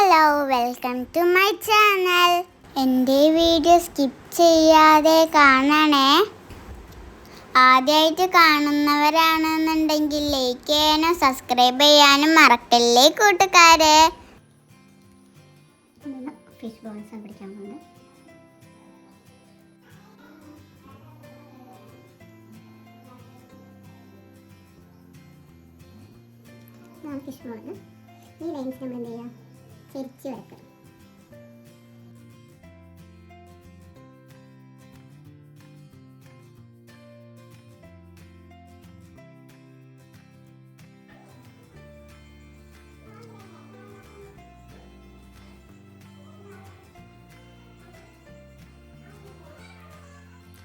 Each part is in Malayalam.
Hello, welcome to my channel. എൻ്റെ വീഡിയോ സ്കിപ്പ് ചെയ്യാതെ കാണണേ. ആദ്യമായിട്ട് കാണുന്നവരാണെന്നുണ്ടെങ്കിൽ ലൈക്ക് ചെയ്യാനും സബ്സ്ക്രൈബ് ചെയ്യാനും മറക്കല്ലേ കൂട്ടുകാരെ. ഫിഷ് ബോൾസ് പിടിക്കാൻ പോകുന്നത്. ഫിഷ് ബോളിന് ഈ ലൈൻസ് നമ്മൾ എന്ത് ചെയ്യുക, ചെരിച്ച് വരയ്ക്കുക.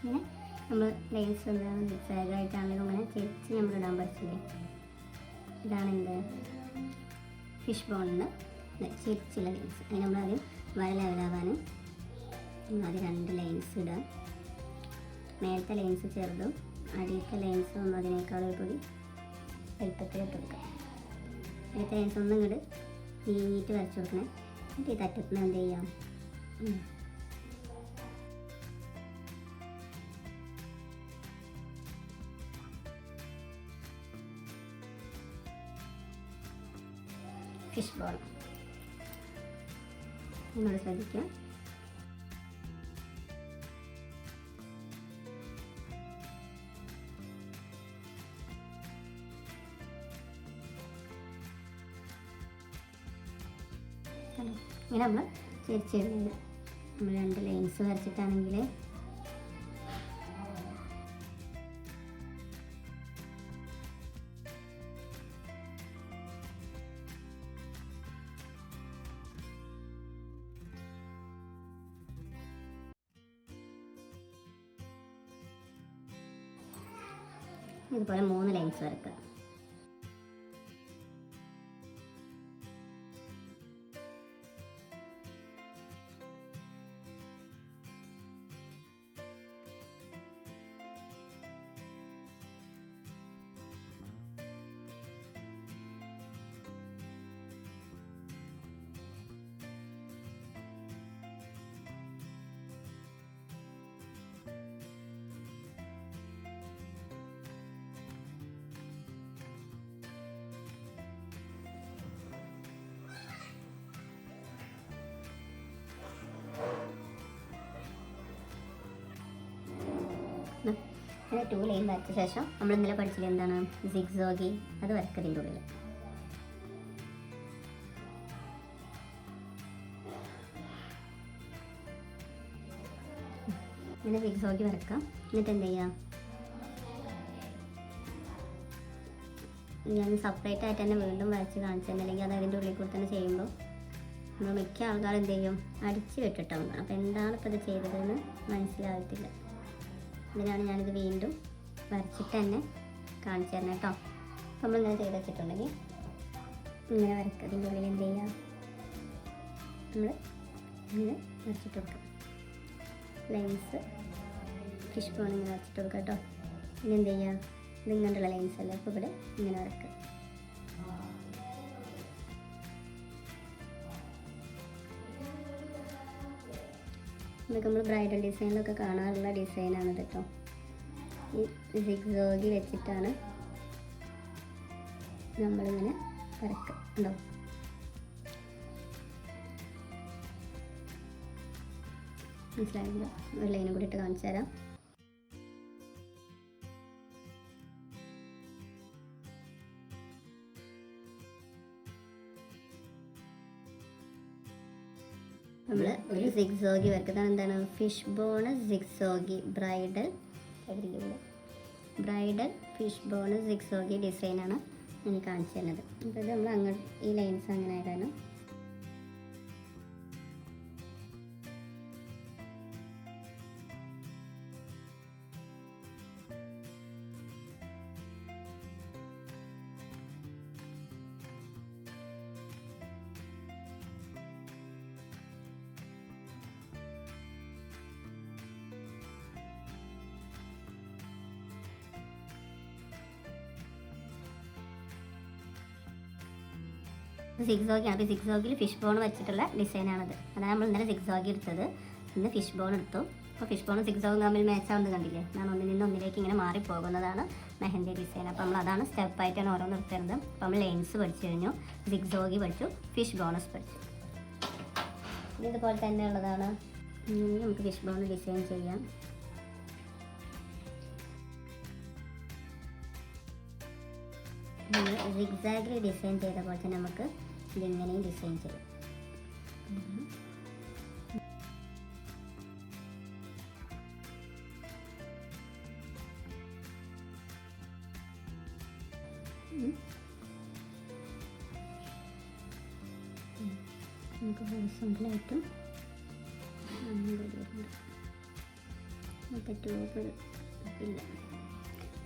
ഇങ്ങനെ നമ്മൾ ലൈൻസ് എന്താണ് സൈഡായിട്ടാണെങ്കിലും അങ്ങനെ ചെരിച്ച് നമ്മൾ ഇടാൻ പറ്റില്ലേ. ഇതാണ് എൻ്റെ ഫിഷ് ബോളിന് ചെരിച്ചുള്ള ലൈൻസ്. അതിന് നമ്മളാദ്യം വര ലെവലാവാൻ ആദ്യം 2 ലൈൻസ് ഇടുക. മേലത്തെ ലൈൻസ് ചെറുതും അടിയത്തെ ലൈൻസ് ഒന്നും അതിനേക്കാൾ കൂടി എളുപ്പത്തിൽ ഇട്ട് കൊടുക്കുക. അടിയത്തെ ലൈൻസ് ഒന്നും ഇങ്ങോട്ട് നീങ്ങിയിട്ട് വരച്ച് കൊടുക്കണേ. എന്നിട്ട് ഈ തറ്റത്തിന് എന്ത് ചെയ്യാം, ഫിഷ് ബോൾ നിങ്ങൾ ശ്രദ്ധിക്കുക. ഇങ്ങനെ നമ്മൾ ചെരിച്ചിടുന്നത് നമ്മൾ 2 ലൈൻസ് വരച്ചിട്ടാണെങ്കിൽ ഇതുപോലെ 3 ലൈൻസ് വരക്കുക. അങ്ങനെ 2 ലൈൻ വരച്ച ശേഷം നമ്മൾ ഇന്നലെ പഠിച്ചില്ല എന്താണ് സിഗ്സോഗി, അത് വരക്കതിൻ്റെ ഉള്ളിൽ. ഇങ്ങനെ സിഗ്സോഗി വരക്കാം. എന്നിട്ട് എന്ത് ചെയ്യാം, ഞാൻ സെപ്പറേറ്റ് ആയിട്ട് തന്നെ വീണ്ടും വരച്ച് കാണിച്ചിട്ടുണ്ടെങ്കിൽ അത് അതിൻ്റെ ഉള്ളിൽ കൂടെ തന്നെ ചെയ്യുമ്പോൾ നമ്മൾ മിക്ക ആൾക്കാരും എന്ത് ചെയ്യും, അടിച്ച് വിട്ടിട്ടാവും. അപ്പോൾ എന്താണ് ഇപ്പോൾ ഇത് ചെയ്തതെന്ന് മനസ്സിലാകത്തില്ല. ഇതിനാണ് ഞാനിത് വീണ്ടും വരച്ചിട്ട് തന്നെ കാണിച്ചു തരണം കേട്ടോ. അപ്പോൾ നമ്മളിങ്ങനെ ചെയ്ത് വെച്ചിട്ടുണ്ടെങ്കിൽ ഇങ്ങനെ വരക്കുക. ഇതിൻ്റെ ഉള്ളിൽ എന്ത് ചെയ്യുക, നമ്മൾ ഇങ്ങനെ വരച്ചിട്ട് കൊടുക്കാം. ലൈൻസ് ഫിഷ് ബോൺ ഇങ്ങനെ വരച്ചിട്ട് കൊടുക്കുക കേട്ടോ. ഇനി എന്ത് ചെയ്യുക, ഇത് ഇങ്ങനെയുള്ള ലൈൻസ് അല്ലേ, അപ്പോൾ ഇവിടെ ഇങ്ങനെ വരക്കുക. ഇതൊക്കെ നമ്മൾ ബ്രൈഡൽ ഡിസൈനിലൊക്കെ കാണാറുള്ള ഡിസൈനാണ് കേട്ടോ. ഈ സിഗ്സോഗി വെച്ചിട്ടാണ് നമ്മളിങ്ങനെ വരക്കുക. ഉണ്ടോ, മനസ്സിലായില്ല? ഒരു ലൈനും കൂടി ഇട്ട് കാണിച്ചു തരാം. നമ്മൾ ഒരു സിഗ്സോഗി വരക്കുന്നത് എന്താണ്, ഫിഷ് ബോൺ സിഗ്സോഗി ബ്രൈഡൽ ഫിഷ് ബോൺ സിഗ്സോഗി ഡിസൈനാണ് എനിക്ക് കാണിച്ചു തരുന്നത്. അപ്പോൾ ഇത് നമ്മൾ അങ്ങോട്ട് ഈ ലൈൻസ് അങ്ങനെ ആയിട്ടാണ് സിക്സോഗിയാണ്. അപ്പോൾ സിക്സോഗിൽ ഫിഷ് ബോൺ വെച്ചിട്ടുള്ള ഡിസൈനാണത്. അതാണ് നമ്മൾ ഇന്നലെ സിക്സോഗി എടുത്തത്, ഇന്ന് ഫിഷ് ബോൺ എടുത്തു. അപ്പോൾ ഫിഷ് ബോണും സിക്സോഗും തമ്മിൽ മാച്ചാവുന്നത് കണ്ടില്ലേ? ഞാൻ ഒന്നിൽ നിന്ന് ഒന്നിലേക്ക് ഇങ്ങനെ മാറിപ്പോകുന്നതാണ് മെഹന്തി ഡിസൈൻ. അപ്പോൾ നമ്മൾ അതാണ് സ്റ്റെപ്പായിട്ടാണ് ഓരോന്ന് എടുത്തിരുന്നത്. അപ്പോൾ നമ്മൾ ലൈൻസ് പഠിച്ചു കഴിഞ്ഞു, സിക്സോഗി പഠിച്ചു, ഫിഷ് ബോണസ് പഠിച്ചു. ഇതുപോലെ തന്നെ ഉള്ളതാണ്. നമുക്ക് ഫിഷ് ബോൺ ഡിസൈൻ ചെയ്യാം. സിഗ്സാഗിൽ ഡിസൈൻ ചെയ്ത പോലെ തന്നെ നമുക്ക് ഇതിങ്ങനെയും ഡിസൈൻ ചെയ്യാം. നമുക്ക് ഹോറിസോണ്ടലായിട്ടും മറ്റേ ട്യൂബ് ഇല്ല,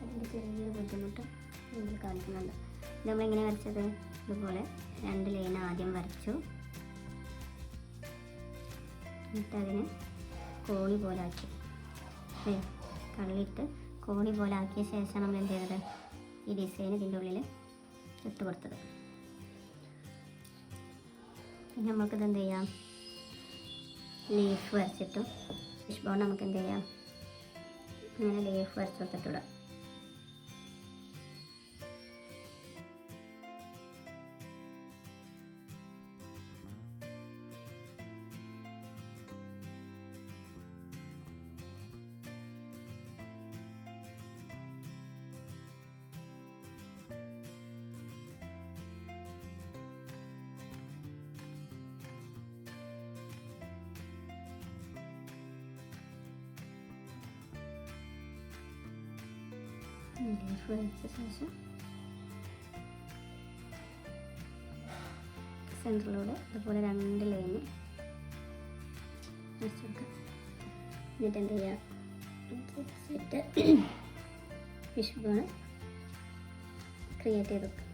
അതിൻ്റെ ചെറിയൊരു ബുദ്ധിമുട്ട് ഇതിൽ കാണിക്കുന്നുണ്ട്. നമ്മളെങ്ങനെ വരച്ചത്? ഇതുപോലെ 2 ലൈൻ ആദ്യം വരച്ചു, എന്നിട്ടതിന് കോണി പോലെ ആക്കി, കള്ളിയിട്ട് കോണി പോലെ ആക്കിയ ശേഷം നമ്മൾ എന്ത് ചെയ്തത്? ഈ ഡിസൈൻ ഇതിൻ്റെ ഉള്ളിൽ ഇട്ട് കൊടുത്തത്. പിന്നെ നമുക്കിത് എന്ത് ചെയ്യാം? ലീഫ് വരച്ചിട്ടും ഫിഷ് ബോൺ നമുക്ക് എന്ത് ചെയ്യാം? ഇങ്ങനെ ലീഫ് വരച്ച് കൊടുത്തിട്ടിടാം. ലീഫ് വരച്ച ശേഷം സെൻറ്ററിലൂടെ അതുപോലെ 2 ലൈന് വരച്ചെടുക്കാം. എന്നിട്ട് എന്ത് ചെയ്യുക? സെറ്റ് ഫിഷ് ബോൺ ക്രിയേറ്റ് ചെയ്ത് വെക്കുക.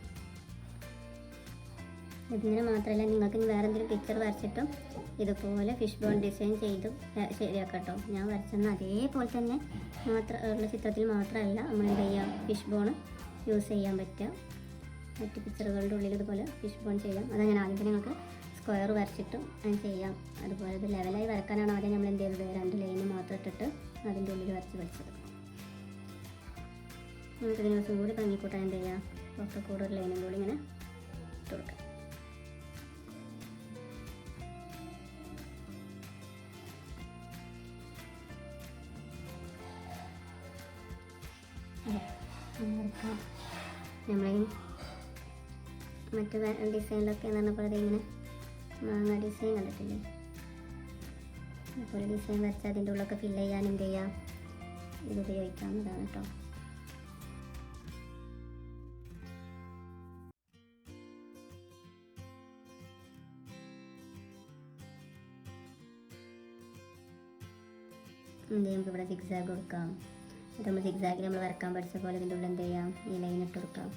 ഇതിന് മാത്രമല്ല, നിങ്ങൾക്ക് വേറെ എന്തെങ്കിലും പിക്ചർ വരച്ചിട്ടും ഇതുപോലെ ഫിഷ് ബോൺ ഡിസൈൻ ചെയ്തും ശരിയാക്കാം കേട്ടോ. ഞാൻ വരച്ചെന്ന് അതേപോലെ തന്നെ ഉള്ള ചിത്രത്തിൽ മാത്രമല്ല നമ്മൾ എന്ത് ചെയ്യാം? ഫിഷ് ബോൺ യൂസ് ചെയ്യാൻ പറ്റുക. മറ്റ് പിക്ചറുകളുടെ ഉള്ളിൽ ഇതുപോലെ ഫിഷ് ബോൺ ചെയ്യാം. അതാണ് ഞാൻ ആദ്യം നിങ്ങൾക്ക് സ്ക്വയർ വരച്ചിട്ടും ചെയ്യാം. അതുപോലെ ഇത് ലെവലായി വരക്കാനാണ് ആദ്യം നമ്മൾ എന്ത് ചെയ്തത്? 2 ലൈന് മാത്രം ഇട്ടിട്ട് അതിൻ്റെ ഉള്ളിൽ വരച്ച് പഠിച്ചത്. നമുക്ക് ഇതിന് ദിവസം കൂടി ഭംഗിക്കൂട്ടാൻ എന്ത് ചെയ്യാം? പുറത്ത് കൂടെ ഒരു ലൈനും കൂടി ഇങ്ങനെ ഇട്ട് കൊടുക്കാം. നമ്മളെ മറ്റു ഡിസൈനിലൊക്കെ എന്ന് പറഞ്ഞപ്പോൾ ഇങ്ങനെ മാങ്ങ ഡിസൈൻ കണ്ടിട്ടില്ലേ? അതുപോലെ ഡിസൈൻ വരച്ച് അതിൻ്റെ ഉള്ളൊക്കെ ഫില്ല് ചെയ്യാൻ എന്ത് ചെയ്യാം? ഇത് ഉപയോഗിക്കാവുന്നതാണ് കേട്ടോ. എന്ത് നമുക്ക് ഇവിടെ സിഗ്സാഗ് കൊടുക്കാം. അത് നമ്മൾ സിഗ്സാഗിൽ നമ്മൾ വരക്കാൻ പഠിച്ച പോലെ ഇതിൻ്റെ ഉള്ളിൽ എന്ത് ചെയ്യാം? ഈ ലൈൻ ഇട്ട് കൊടുക്കാം.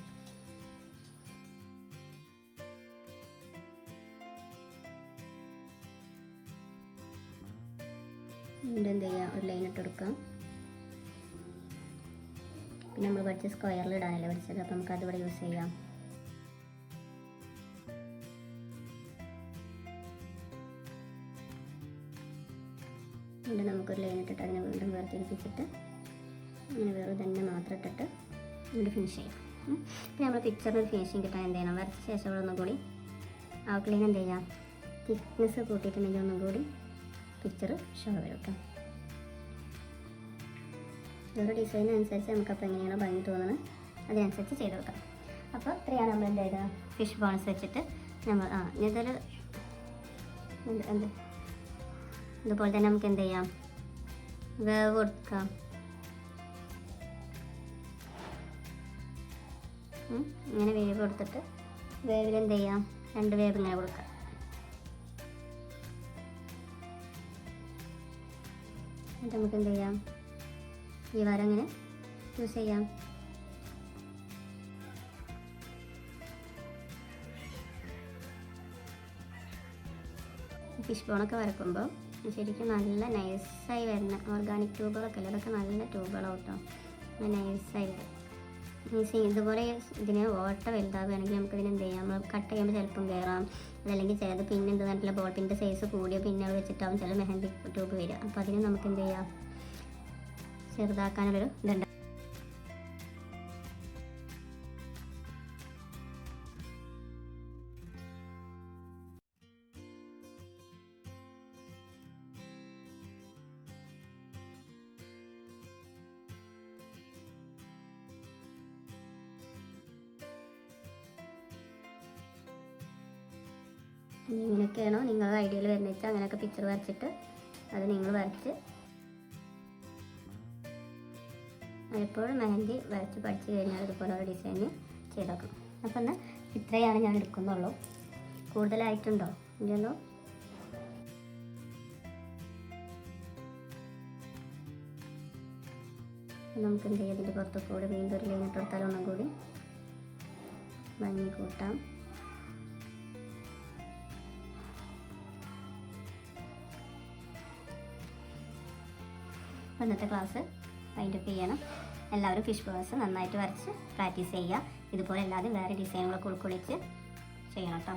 ഇതിൻ്റെ എന്ത് ചെയ്യാം? ഒരു ലൈൻ ഇട്ട് കൊടുക്കാം. പിന്നെ നമ്മൾ പഠിച്ച സ്ക്വയറിൽ ഇടാനല്ലേ പഠിച്ചത്, അപ്പോൾ നമുക്ക് അതിവിടെ യൂസ് ചെയ്യാം. വീണ്ടും നമുക്കൊരു ലൈൻ ഇട്ടിട്ട് അതിനെ വീണ്ടും വേർതിരിപ്പിച്ചിട്ട് ഇങ്ങനെ വേറെ തന്നെ മാത്രം ഇട്ടിട്ട് വീണ്ടും ഫിനിഷ് ചെയ്യാം. പിന്നെ നമ്മൾ പിക്ചറിന് ഫിനിഷിങ് കിട്ടാൻ എന്ത് ചെയ്യണം? വരച്ച ശേഷം ഇവിടെ ഒന്നും കൂടി ഔട്ട്ലൈൻ എന്ത് ചെയ്യാം? തിക്നെസ് കൂട്ടിയിട്ടുണ്ടെങ്കിൽ ഒന്നും കൂടി പിക്ചർ ഷോ വരും കേട്ടോ. ഓരോ ഡിസൈനനുസരിച്ച് നമുക്കപ്പോൾ എങ്ങനെയാണോ ഭംഗി തോന്നുന്നത് അതിനനുസരിച്ച് ചെയ്ത് കൊടുക്കാം. അപ്പോൾ ഇത്രയാണ് നമ്മൾ എന്ത് ചെയ്തത്? ഫിഷ് ബോൺസ് വെച്ചിട്ട് നമ്മൾ ഇതൊരു എന്ത് ഇതുപോലെ തന്നെ നമുക്ക് എന്ത് ചെയ്യാം? വേവ് കൊടുക്കാം. ഇങ്ങനെ വേവ് കൊടുത്തിട്ട് വേവിൽ എന്ത് ചെയ്യാം? 2 വേവ് ഇങ്ങനെ കൊടുക്കാം. എന്നിട്ട് നമുക്ക് എന്ത് ചെയ്യാം? ഈ വര ഇങ്ങനെ യൂസ് ചെയ്യാം. ഫിഷ് ബോണൊക്കെ വരക്കുമ്പോൾ ശരിക്കും നല്ല നൈസായി വരുന്ന ഓർഗാനിക് ട്യൂബുകളൊക്കെ അല്ലേ, അതൊക്കെ നല്ല ട്യൂബുകളാവും കേട്ടോ. നൈസായി വരും. ഇതുപോലെ ഇതിന് ഓട്ട വലുതാവുകയാണെങ്കിൽ നമുക്കിതിന് എന്ത് ചെയ്യാം, നമ്മൾ കട്ട് ചെയ്യുമ്പോൾ ചിലപ്പം കയറാം, അതല്ലെങ്കിൽ ചിലത് പിന്നെ എന്ത് പറഞ്ഞിട്ടുള്ള ബോൾ പിൻ്റെ സൈസ് കൂടിയ പിന്നെ വെച്ചിട്ടാവും ചില മെഹന്തി ട്യൂബ് വരിക. അപ്പോൾ അതിന് നമുക്ക് എന്ത് ചെയ്യാം, ചെറുതാക്കാനുള്ളൊരു ഇതുണ്ട്. ഇങ്ങനെയൊക്കെയാണോ നിങ്ങളുടെ ഐഡിയയിൽ വരുന്നത് വെച്ചാൽ അങ്ങനെയൊക്കെ പിക്ചർ വരച്ചിട്ട് അത് നിങ്ങൾ വരച്ച് എപ്പോഴും മെഹന്തി വരച്ച് പഠിച്ചു കഴിഞ്ഞാൽ ഇതുപോലെ ഡിസൈന് ചെയ്തേക്കണം. അപ്പം എന്നാൽ ഇത്രയാണ് ഞാൻ എടുക്കുന്നുള്ളൂ. കൂടുതലായിട്ടുണ്ടോ ഇല്ലല്ലോ. നമുക്ക് എന്ത് ചെയ്യാം, ഇതിൻ്റെ പുറത്ത് കൂടി വീണ്ടും ഒരു ലൈൻ ഇട്ട് കൊടുത്താൽ ഒന്നും കൂടി ഭംഗി കൂട്ടാം. ഇന്നത്തെ ക്ലാസ് വൈൻഡപ്പ് ചെയ്യണം. എല്ലാവരും ഫിഷ് ഫ്ലവേഴ്സ് നന്നായിട്ട് വരച്ച് പ്രാക്ടീസ് ചെയ്യുക. ഇതുപോലെ അല്ലാതെ വേറെ ഡിസൈനുകളൊക്കെ ഉൾക്കൊള്ളിച്ച് ചെയ്യണം കേട്ടോ.